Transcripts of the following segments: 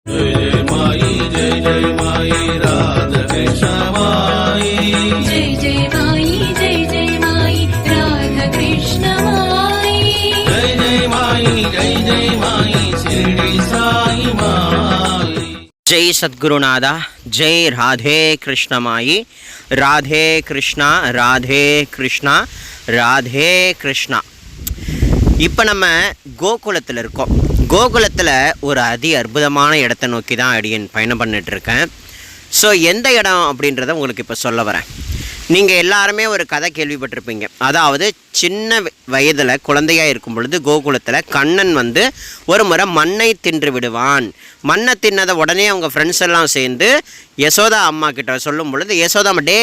जय सद्गुरुनादा जय राधे कृष्ण माई राधे कृष्णा राधे कृष्णा राधे कृष्णा இப்போ நம்ம கோகுலத்தில் இருக்கோம். கோகுலத்தில் ஒரு அற்புதமான இடத்தை நோக்கி தான் அடியன் பயணம் பண்ணிகிட்ருக்கேன். ஸோ எந்த இடம் அப்படின்றத உங்களுக்கு இப்போ சொல்ல வரேன். நீங்கள் எல்லாருமே ஒரு கதை கேள்விப்பட்டிருப்பீங்க. அதாவது சின்ன வயதில் குழந்தையாக இருக்கும் பொழுது கோகுலத்தில் கண்ணன் வந்து ஒரு முறை மண்ணை தின்று விடுவான். மண்ணை தின்னதை உடனே அவங்க ஃப்ரெண்ட்ஸ் எல்லாம் சேர்ந்து யசோதா அம்மா கிட்ட சொல்லும் பொழுது, யசோதா டே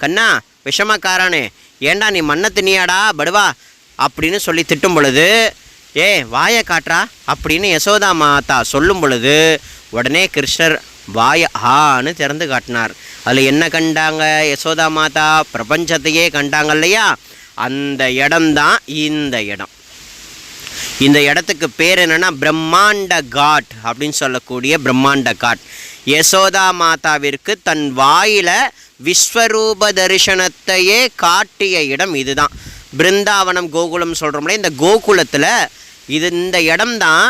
கண்ணா விஷமக்காரானே, ஏண்டா நீ மண்ணை தின்னியாடா படுவா அப்படின்னு சொல்லி திட்டும் பொழுது, ஏ வாயை காட்டுறா அப்படின்னு யசோதா மாதா சொல்லும் பொழுது உடனே கிருஷ்ணர் வாயை ஆன்னு திறந்து காட்டினார். அதில் என்ன கண்டாங்க யசோதா மாதா? பிரபஞ்சத்தையே கண்டாங்க இல்லையா? அந்த இடம்தான் இந்த இடம். இந்த இடத்துக்கு பேர் என்னென்னா பிரம்மாண்ட காட் அப்படின்னு சொல்லக்கூடிய பிரம்மாண்ட காட். யசோதா மாதாவிற்கு தன் வாயில் விஸ்வரூப தரிசனத்தையே காட்டிய இடம் இதுதான். பிருந்தாவனம் கோகுலம் சொல்கிறோம்ல, இந்த கோகுலத்தில் இந்த இடம்தான்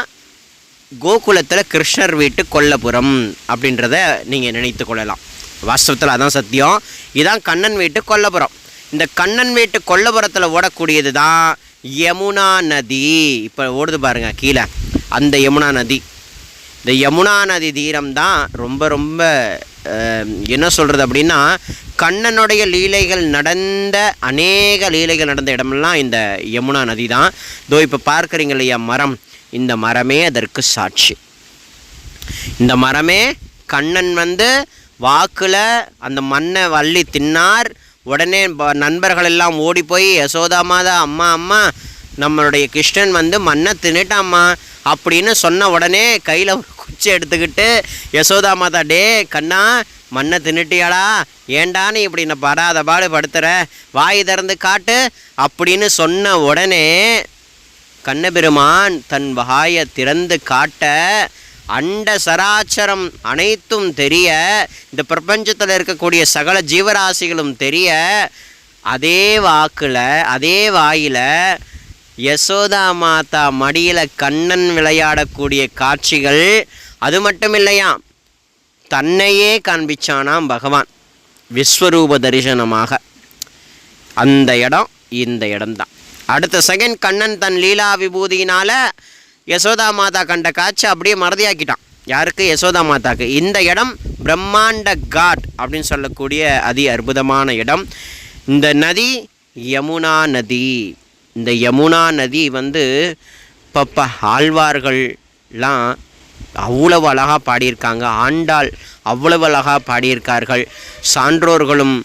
கோகுலத்தில் கிருஷ்ணர் வீட்டு கொல்லபுரம் அப்படின்றத நீங்கள் நினைத்து கொள்ளலாம். வாஸ்தவத்தில் அதான் சத்தியம். இதுதான் கண்ணன் வீட்டு கொல்லபுரம். இந்த கண்ணன் வீட்டு கொல்லபுரத்தில் ஓடக்கூடியது தான் யமுனா நதி. இப்போ ஓடுது பாருங்கள் கீழே அந்த யமுனா நதி. இந்த யமுனா நதி தீரம் தான் ரொம்ப ரொம்ப என்ன சொல்கிறது அப்படின்னா, கண்ணனுடைய லீலைகள் நடந்த அநேக லீலைகள் நடந்த இடமெல்லாம் இந்த யமுனா நதி தான். இதோ இப்போ பார்க்குறீங்க இல்லையா மரம், இந்த மரமே அதற்கு சாட்சி. இந்த மரமே கண்ணன் வந்து வாக்கில் அந்த மண்ணை வள்ளி தின்னார். உடனே நண்பர்கள் எல்லாம் ஓடி போய் யசோதா மாதா அம்மா அம்மா நம்மளுடைய கிருஷ்ணன் வந்து மண்ணை தின்னுட்டாம்மா அப்படின்னு சொன்ன உடனே கையில் ஒரு குச்சி எடுத்துக்கிட்டு யசோதா மாதா டே கண்ணா மண்ணை தின்னுட்டியாடா, ஏண்டான்னு இப்படி நான் படாத பாடு படுத்துற, வாய் திறந்து காட்டு அப்படின்னு சொன்ன உடனே கண்ணபெருமான் தன் வாயை திறந்து காட்ட அண்ட சராச்சரம் அனைத்தும் தெரிய, இந்த பிரபஞ்சத்தில் இருக்கக்கூடிய சகல ஜீவராசிகளும் தெரிய, அதே வாக்கில் அதே வாயில் யசோதா மாதா மடியில் கண்ணன் விளையாடக்கூடிய காட்சிகள். அது மட்டும் இல்லையா, தன்னையே காண்பிச்சானாம் பகவான் விஸ்வரூப தரிசனமாக. அந்த இடம் இந்த இடம்தான். அடுத்த செகண்ட் கண்ணன் தன் லீலா விபூதியினால் யசோதா மாதா கண்ட காட்சி அப்படியே மறதியாக்கிட்டான். யாருக்கு? யசோதா மாதாக்கு. இந்த இடம் பிரம்மாண்ட காட் அப்படின்னு சொல்லக்கூடிய அற்புதமான இடம். இந்த நதி யமுனா நதி. இந்த யமுனா நதி வந்து பப்பா ஆழ்வார்கள்லாம் அவ்வளவு அழகாக பாடியிருக்காங்க. ஆண்டாள் அவ்வளவு அழகாக பாடியிருக்கார்கள். சான்றோர்களும்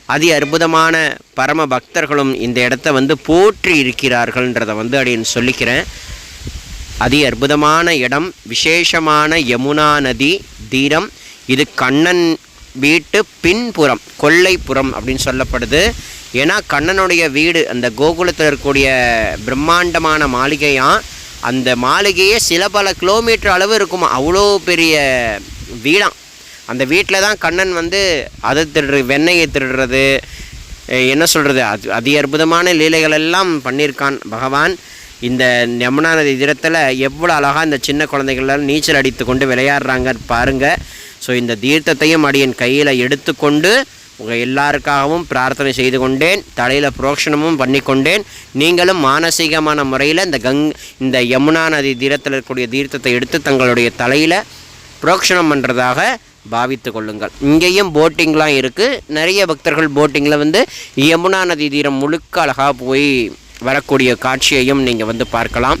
அற்புதமான பரம பக்தர்களும் இந்த இடத்த வந்து போற்றி இருக்கிறார்கள்ன்றதை வந்து அப்படின்னு சொல்லிக்கிறேன். அற்புதமான இடம், விசேஷமான யமுனா நதி தீரம். இது கண்ணன் வீட்டு பின்புறம், கொல்லைப்புறம் அப்படின்னு சொல்லப்படுது. ஏன்னா கண்ணனுடைய வீடு அந்த கோகுலத்தில் இருக்கக்கூடிய பிரம்மாண்டமான மாளிகையாம். அந்த மாளிகையே சில பல கிலோமீட்டர் அளவு இருக்குமா, அவ்வளோ பெரிய வீடாம். அந்த வீட்டில் தான் கண்ணன் வந்து அதை வெண்ணெயை திருடுறது, என்ன சொல்கிறது, அற்புதமான லீலைகள் எல்லாம் பண்ணியிருக்கான் பகவான். இந்த யமுனா நதி தீரத்தில் எவ்வளோ அழகாக இந்த சின்ன குழந்தைகள்லாம் நீச்சல் அடித்து கொண்டு விளையாடுறாங்க பாருங்கள். ஸோ இந்த தீர்த்தத்தையும் அடியன் கையில் எடுத்துக்கொண்டு உங்கள் எல்லாருக்காகவும் பிரார்த்தனை செய்து கொண்டேன். தலையில் புரோக்ஷனமும் பண்ணி கொண்டேன். நீங்களும் மானசீகமான முறையில் இந்த யமுனா நதி தீரத்தில் இருக்கக்கூடிய தீர்த்தத்தை எடுத்து தங்களுடைய தலையில் புரோக்ஷனம் பண்ணுறதாக பாவித்து கொள்ளுங்கள். இங்கேயும் போட்டிங்லாம் இருக்குது. நிறைய பக்தர்கள் போட்டிங்கில் வந்து யமுனா நதி தீரம் முழுக்க அழகாக போய் வரக்கூடிய காட்சியையும் நீங்கள் வந்து பார்க்கலாம்.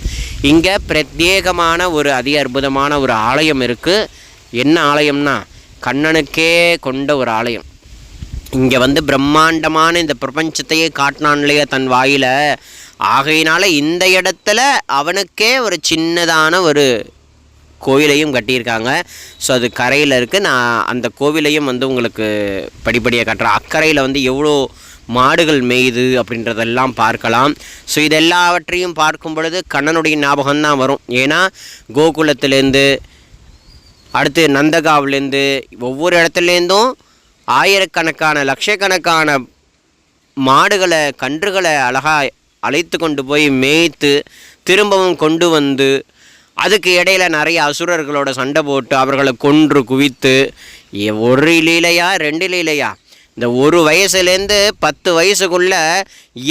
இங்கே பிரத்யேகமான ஒரு அற்புதமான ஒரு ஆலயம் இருக்குது. என்ன ஆலயம்னா கண்ணனுக்கே கொண்ட ஒரு ஆலயம். இங்கே வந்து பிரம்மாண்டமான இந்த பிரபஞ்சத்தையே காட்டினான் இல்லையா தன் வாயில். ஆகையினால இந்த இடத்துல அவனுக்கே ஒரு சின்னதான ஒரு கோவிலையும் கட்டியிருக்காங்க. ஸோ அது கரையில் இருக்குது. நான் அந்த கோவிலையும் வந்து உங்களுக்கு படிப்படியாக கட்டுறேன். அக்கறையில் வந்து எவ்வளோ மாடுகள் மேய்து அப்படின்றதெல்லாம் பார்க்கலாம். ஸோ இதெல்லாவற்றையும் பார்க்கும் பொழுது கண்ணனுடைய ஞாபகம்தான் வரும். ஏன்னா கோகுலத்திலேருந்து அடுத்து நந்தகாவிலேருந்து ஒவ்வொரு இடத்துலேருந்தும் ஆயிரக்கணக்கான லட்சக்கணக்கான மாடுகளை கன்றுகளை அழகாக அழைத்து கொண்டு போய் மேய்த்து திரும்பவும் கொண்டு வந்து அதுக்கு இடையில நிறைய அசுரர்களோட சண்டை போட்டு அவர்களை கொன்று குவித்து ஒரு லீலையா 2 லீலையா இந்த ஒரு வயசுலேருந்து 10 வயசுக்குள்ளே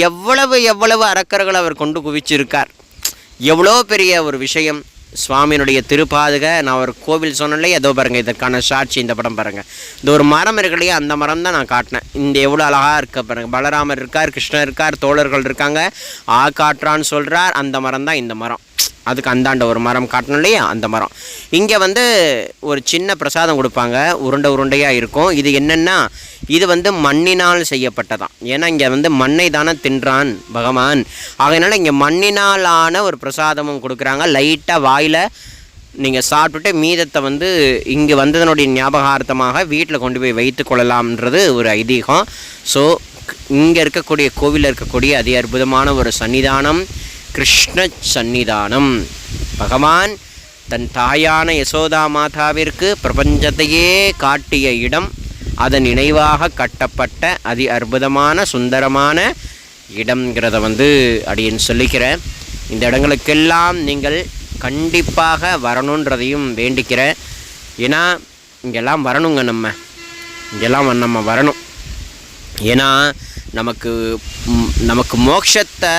எவ்வளவு அரக்கர்களை அவர் கொண்டு குவிச்சிருக்கார். எவ்வளோ பெரிய ஒரு விஷயம். சுவாமியினுடைய திருப்பாதுகை நான் ஒரு கோவில் சொன்னேன்லே, ஏதோ பாருங்கள் இதற்கான சாட்சி இந்த படம் பாருங்கள். இந்த ஒரு மரம் இருக்கு இல்லையா, அந்த மரம் தான் நான் காட்டினேன். இந்த எவ்வளோ அழகாக இருக்க பாருங்கள். பலராமர் இருக்கார், கிருஷ்ணர் இருக்கார், தோழர்கள் இருக்காங்க, காற்றான்னு சொல்கிறார். அந்த மரம் தான் இந்த மரம். அதுக்கு அந்தாண்ட ஒரு மரம் காட்டணும் இல்லையா, அந்த மரம். இங்கே வந்து ஒரு சின்ன பிரசாதம் கொடுப்பாங்க, உருண்டையாக இருக்கும். இது என்னென்னா, இது வந்து மண்ணினால் செய்யப்பட்டதான். ஏன்னா இங்கே வந்து மண்ணை தானே தின்றான் பகவான். ஆகையினால இங்கே மண்ணினாலான ஒரு பிரசாதமும் கொடுக்குறாங்க. லைட்டாக வாயில் நீங்கள் சாப்பிட்டுட்டு மீதத்தை வந்து இங்கே வந்ததனுடைய ஞாபகார்த்தமாக வீட்டில் கொண்டு போய் வைத்து கொள்ளலாம்ன்றது ஒரு ஐதீகம். ஸோ இங்கே இருக்கக்கூடிய கோவிலில் இருக்கக்கூடிய அதி அற்புதமான ஒரு சன்னிதானம் கிருஷ்ண சந்நிதானம். பகவான் தன் தாயான யசோதா மாதாவிற்கு பிரபஞ்சத்தையே காட்டிய இடம், அதன் நினைவாக கட்டப்பட்ட அதி அற்புதமான சுந்தரமான இடம்ங்கிறத வந்து அடியேன் சொல்லிக்கிறேன். இந்த இடங்களுக்கெல்லாம் நீங்கள் கண்டிப்பாக வரணுன்றதையும் வேண்டிக்கிறேன். ஏன்னா இங்கெல்லாம் வரணுங்க, இங்கெல்லாம் நம்ம வரணும். ஏன்னா நமக்கு மோட்சத்தை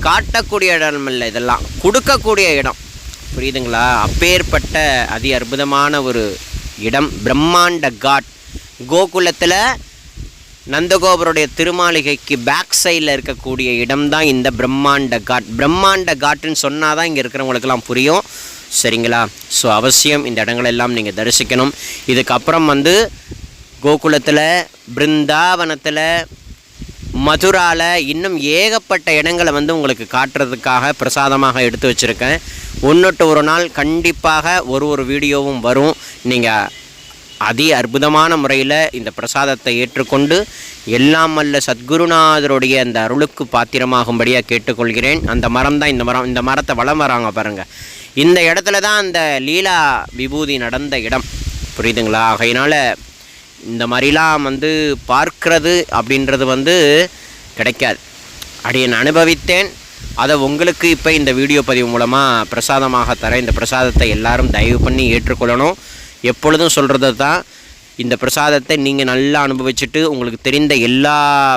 காட்டக்கூடிய இடம் இல்லை, இதெல்லாம் கொடுக்கக்கூடிய இடம். புரியுதுங்களா? அப்பேற்பட்ட அதி அற்புதமான ஒரு இடம் பிரம்மாண்ட காட். கோகுலத்தில் நந்தகோபருடைய திருமாளிகைக்கு பேக் சைடில் இருக்கக்கூடிய இடம் தான் இந்த பிரம்மாண்ட காட். பிரம்மாண்ட காட்டுன்னு சொன்னால் தான் இங்கே இருக்கிறவங்களுக்கெல்லாம் புரியும். சரிங்களா? ஸோ அவசியம் இந்த இடங்களெல்லாம் நீங்கள் தரிசிக்கணும். இதுக்கப்புறம் வந்து கோகுலத்தில், பிருந்தாவனத்தில், மதுராவில் இன்னும் ஏகப்பட்ட இடங்களை வந்து உங்களுக்கு காட்டுறதுக்காக பிரசாதமாக எடுத்து வச்சுருக்கேன். ஒன்றுட்டு ஒரு நாள் கண்டிப்பாக ஒரு வீடியோவும் வரும். நீங்கள் அதி அற்புதமான முறையில் இந்த பிரசாதத்தை ஏற்றுக்கொண்டு எல்லாம் வல்ல சத்குருநாதருடைய அந்த அருளுக்கு பாத்திரமாகும்படியாக கேட்டுக்கொள்கிறேன். அந்த மரம் தான் இந்த மரம். இந்த மரத்தை வலம் வராங்க பாருங்கள். இந்த இடத்துல தான் அந்த லீலா விபூதி நடந்த இடம். புரியுதுங்களா? ஆகையினால் இந்த மாதிரிலாம் வந்து பார்க்கிறது அப்படின்றது வந்து கிடைக்காது. அடியேன் அனுபவித்தேன். அதை உங்களுக்கு இப்போ இந்த வீடியோ பதிவு மூலமாக பிரசாதமாக தர இந்த பிரசாதத்தை எல்லாரும் தயவு பண்ணி ஏற்றுக்கொள்ளணும். எப்பொழுதும் சொல்கிறது தான், இந்த பிரசாதத்தை நீங்கள் நல்லா அனுபவிச்சுட்டு உங்களுக்கு தெரிந்த எல்லா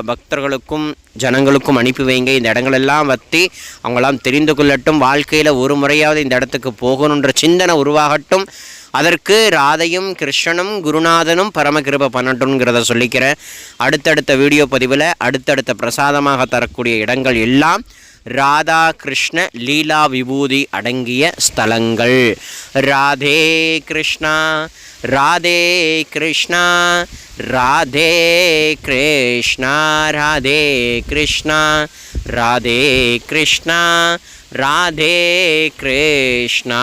பக்தர்களுக்கும் ஜனங்களுக்கும் அனுப்பி வைங்க. இந்த இடங்களெல்லாம் வற்றி அவங்களாம் தெரிந்து கொள்ளட்டும். வாழ்க்கையில் ஒரு முறையாவது இந்த இடத்துக்கு போகணுன்ற சிந்தனை உருவாகட்டும். அதற்கு ராதையும் கிருஷ்ணனும் குருநாதனும் பரமகிருபை பண்ணட்டும்ங்கிறத சொல்லிக்கிறேன். அடுத்தடுத்த வீடியோ பதிவில் அடுத்தடுத்த பிரசாதமாக தரக்கூடிய இடங்கள் எல்லாம் ராதா கிருஷ்ண லீலா விபூதி அடங்கிய ஸ்தலங்கள். ராதே கிருஷ்ணா, ராதே கிருஷ்ணா, ராதே கிருஷ்ணா, ராதே கிருஷ்ணா, ராதே கிருஷ்ணா, ராதே கிருஷ்ணா.